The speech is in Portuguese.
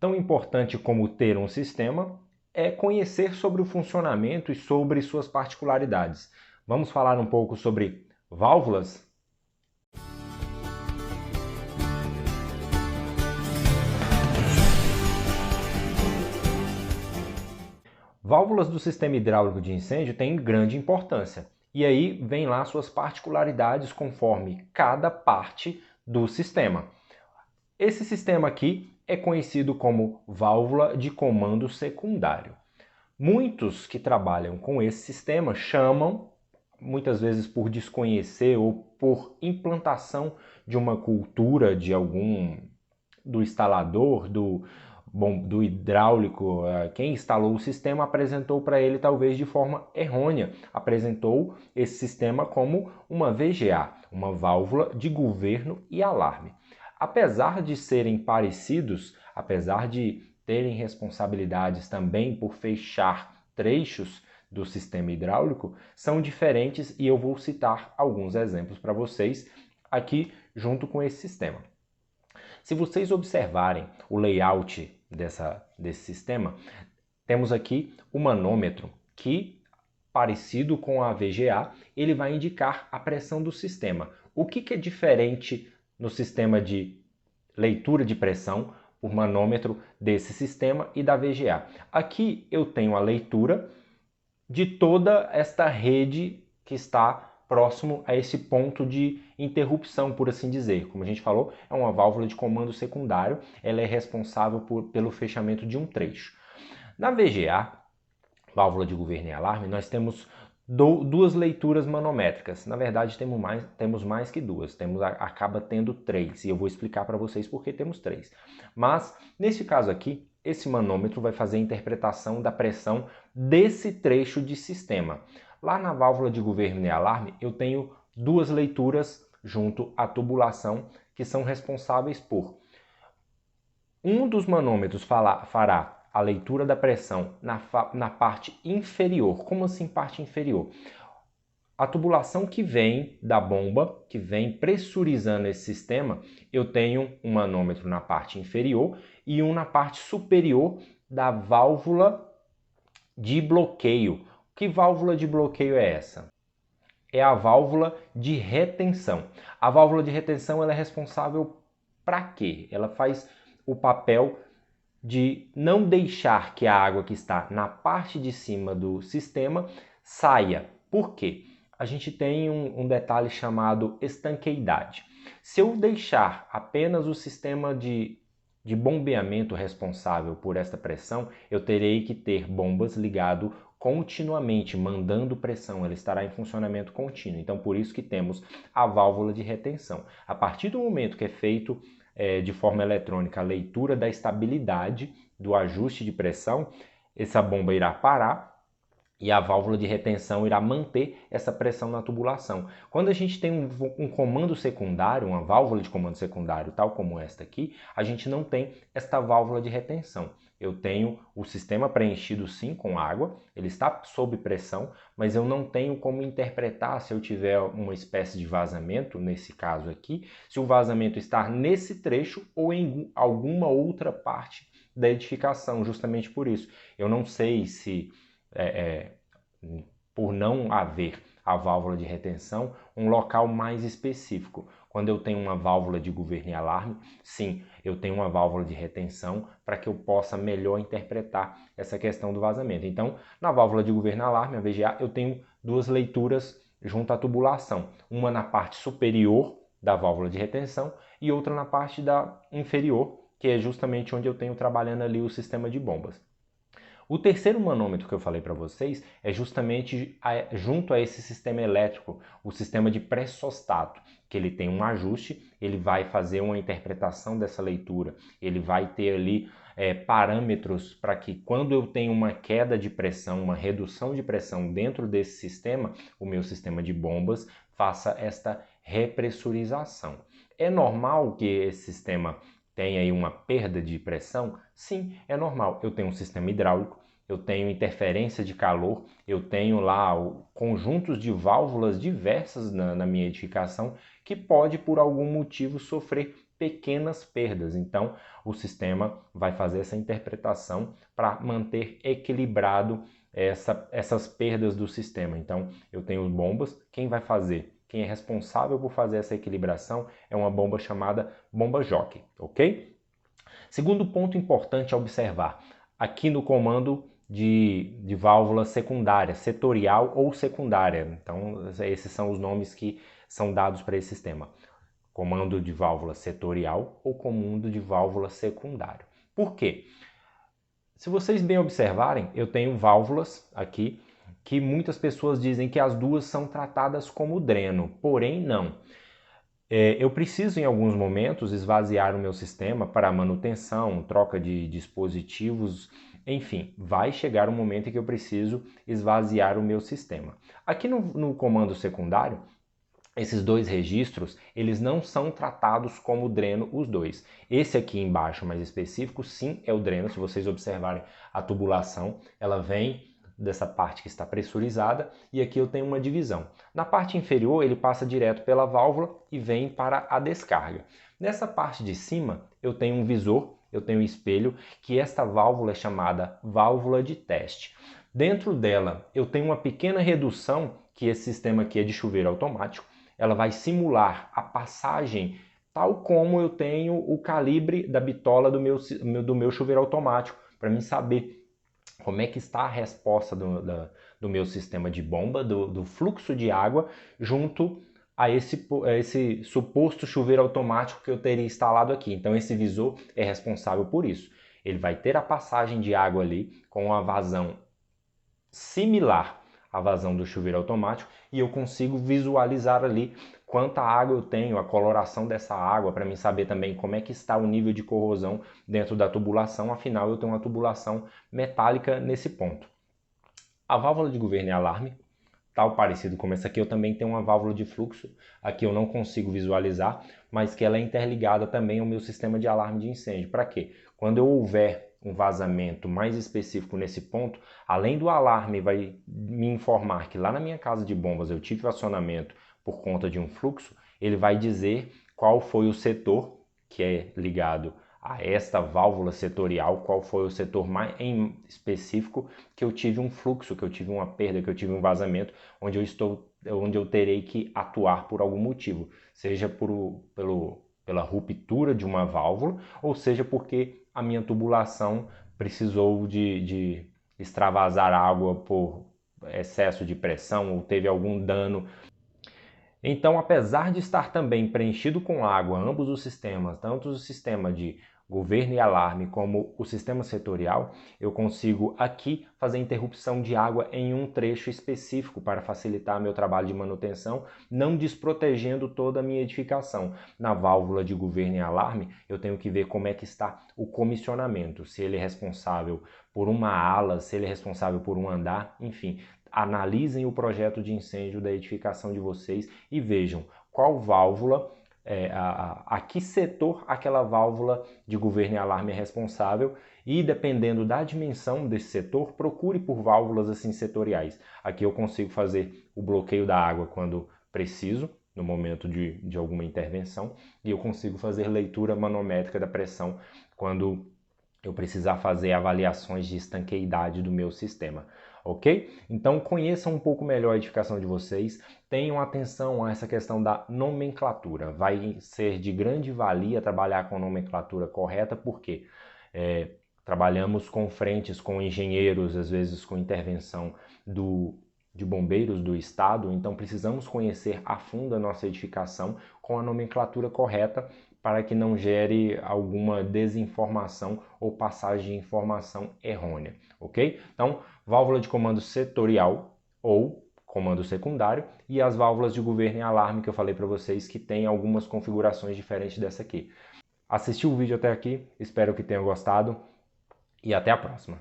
Tão importante como ter um sistema é conhecer sobre o funcionamento e sobre suas particularidades. Vamos falar um pouco sobre válvulas? Válvulas do sistema hidráulico de incêndio têm grande importância. E aí vem lá suas particularidades conforme cada parte do sistema. Esse sistema aqui é conhecido como válvula de comando secundário. Muitos que trabalham com esse sistema chamam, muitas vezes por desconhecer ou por implantação de uma cultura de do instalador, do hidráulico, quem instalou o sistema apresentou para ele talvez de forma errônea, apresentou esse sistema como uma VGA, uma válvula de governo e alarme. Apesar de serem parecidos, apesar de terem responsabilidades também por fechar trechos do sistema hidráulico, são diferentes e eu vou citar alguns exemplos para vocês aqui junto com esse sistema. Se vocês observarem o layout desse sistema, temos aqui o manômetro que, parecido com a VGA, ele vai indicar a pressão do sistema. O que é diferente no sistema de leitura de pressão por manômetro desse sistema e da VGA? Aqui eu tenho a leitura de toda esta rede que está próximo a esse ponto de interrupção, por assim dizer. Como a gente falou, é uma válvula de comando secundário, ela é responsável pelo fechamento de um trecho. Na VGA, válvula de governo e alarme, nós temos duas leituras manométricas. Na verdade, temos mais que duas, acaba tendo três, e eu vou explicar para vocês por que temos três. Mas, nesse caso aqui, esse manômetro vai fazer a interpretação da pressão desse trecho de sistema. Lá na válvula de governo e alarme, eu tenho duas leituras junto à tubulação que são responsáveis por um dos manômetros fará a leitura da pressão na parte inferior. Como assim parte inferior? A tubulação que vem da bomba, que vem pressurizando esse sistema, eu tenho um manômetro na parte inferior e um na parte superior da válvula de bloqueio. Que válvula de bloqueio é essa? É a válvula de retenção. A válvula de retenção ela é responsável para quê? Ela faz o papel de não deixar que a água que está na parte de cima do sistema saia. Por quê? A gente tem um detalhe chamado estanqueidade. Se eu deixar apenas o sistema de bombeamento responsável por esta pressão, eu terei que ter bombas ligado continuamente, mandando pressão, ela estará em funcionamento contínuo. Então, por isso que temos a válvula de retenção. A partir do momento que é feito de forma eletrônica a leitura da estabilidade do ajuste de pressão, essa bomba irá parar e a válvula de retenção irá manter essa pressão na tubulação. Quando a gente tem um comando secundário, uma válvula de comando secundário, tal como esta aqui, a gente não tem esta válvula de retenção. Eu tenho o sistema preenchido sim com água, ele está sob pressão, mas eu não tenho como interpretar se eu tiver uma espécie de vazamento, nesse caso aqui, se o vazamento está nesse trecho ou em alguma outra parte da edificação, justamente por isso. Eu não sei se por não haver a válvula de retenção, um local mais específico. Quando eu tenho uma válvula de governo e alarme, sim, eu tenho uma válvula de retenção para que eu possa melhor interpretar essa questão do vazamento. Então, na válvula de governo e alarme, a VGA, eu tenho duas leituras junto à tubulação. Uma na parte superior da válvula de retenção e outra na parte inferior, que é justamente onde eu tenho trabalhando ali o sistema de bombas. O terceiro manômetro que eu falei para vocês é justamente junto a esse sistema elétrico, o sistema de pressostato, que ele tem um ajuste, ele vai fazer uma interpretação dessa leitura, ele vai ter ali parâmetros para que quando eu tenho uma queda de pressão, uma redução de pressão dentro desse sistema, o meu sistema de bombas faça esta repressurização. É normal que esse sistema tenha aí uma perda de pressão? Sim, é normal. Eu tenho um sistema hidráulico, eu tenho interferência de calor, eu tenho lá conjuntos de válvulas diversas na minha edificação que pode, por algum motivo, sofrer pequenas perdas. Então, o sistema vai fazer essa interpretação para manter equilibrado essas perdas do sistema. Então, eu tenho bombas, quem vai fazer? Quem é responsável por fazer essa equilibração é uma bomba chamada bomba jockey, ok? Segundo ponto importante a observar, aqui no comando de válvula secundária, setorial ou secundária. Então, esses são os nomes que são dados para esse sistema. Comando de válvula setorial ou comando de válvula secundário. Por quê? Se vocês bem observarem, eu tenho válvulas aqui que muitas pessoas dizem que as duas são tratadas como dreno, porém não. Eu preciso em alguns momentos esvaziar o meu sistema para manutenção, troca de dispositivos, enfim, vai chegar um momento em que eu preciso esvaziar o meu sistema. Aqui no comando secundário, esses dois registros, eles não são tratados como dreno os dois. Esse aqui embaixo, mais específico, sim é o dreno. Se vocês observarem a tubulação, ela vem dessa parte que está pressurizada e aqui eu tenho uma divisão. Na parte inferior, ele passa direto pela válvula e vem para a descarga. Nessa parte de cima, eu tenho um visor, eu tenho um espelho, que esta válvula é chamada válvula de teste. Dentro dela, eu tenho uma pequena redução, que esse sistema aqui é de chuveiro automático. Ela vai simular a passagem tal como eu tenho o calibre da bitola do meu chuveiro automático, para mim saber como é que está a resposta do meu sistema de bomba, do fluxo de água, junto a esse suposto chuveiro automático que eu teria instalado aqui. Então esse visor é responsável por isso. Ele vai ter a passagem de água ali com uma vazão similar à vazão do chuveiro automático e eu consigo visualizar ali quanta água eu tenho, a coloração dessa água, para mim saber também como é que está o nível de corrosão dentro da tubulação, afinal eu tenho uma tubulação metálica nesse ponto. A válvula de governo e alarme, tal parecido como essa aqui, eu também tenho uma válvula de fluxo, aqui eu não consigo visualizar, mas que ela é interligada também ao meu sistema de alarme de incêndio. Para quê? Quando eu houver um vazamento mais específico nesse ponto, além do alarme vai me informar que lá na minha casa de bombas eu tive acionamento por conta de um fluxo, ele vai dizer qual foi o setor que é ligado a esta válvula setorial, qual foi o setor mais em específico que eu tive um fluxo, que eu tive uma perda, que eu tive um vazamento, onde eu terei que atuar por algum motivo, seja pela ruptura de uma válvula, ou seja porque a minha tubulação precisou de extravasar água por excesso de pressão ou teve algum dano. Então, apesar de estar também preenchido com água ambos os sistemas, tanto o sistema de governo e alarme como o sistema setorial, eu consigo aqui fazer interrupção de água em um trecho específico para facilitar meu trabalho de manutenção, não desprotegendo toda a minha edificação. Na válvula de governo e alarme, eu tenho que ver como é que está o comissionamento, se ele é responsável por uma ala, se ele é responsável por um andar, enfim. Analisem o projeto de incêndio da edificação de vocês e vejam qual válvula, a que setor aquela válvula de governo e alarme é responsável e, dependendo da dimensão desse setor, procure por válvulas assim setoriais. Aqui eu consigo fazer o bloqueio da água quando preciso, no momento de alguma intervenção, e eu consigo fazer leitura manométrica da pressão quando eu precisar fazer avaliações de estanqueidade do meu sistema. Ok? Então conheçam um pouco melhor a edificação de vocês, tenham atenção a essa questão da nomenclatura. Vai ser de grande valia trabalhar com a nomenclatura correta, porque trabalhamos com frentes, com engenheiros, às vezes com intervenção de bombeiros do estado, então precisamos conhecer a fundo a nossa edificação com a nomenclatura correta para que não gere alguma desinformação ou passagem de informação errônea, ok? Então, válvula de comando setorial ou comando secundário e as válvulas de governo e alarme que eu falei para vocês que tem algumas configurações diferentes dessa aqui. Assistiu o vídeo até aqui? Espero que tenha gostado e até a próxima.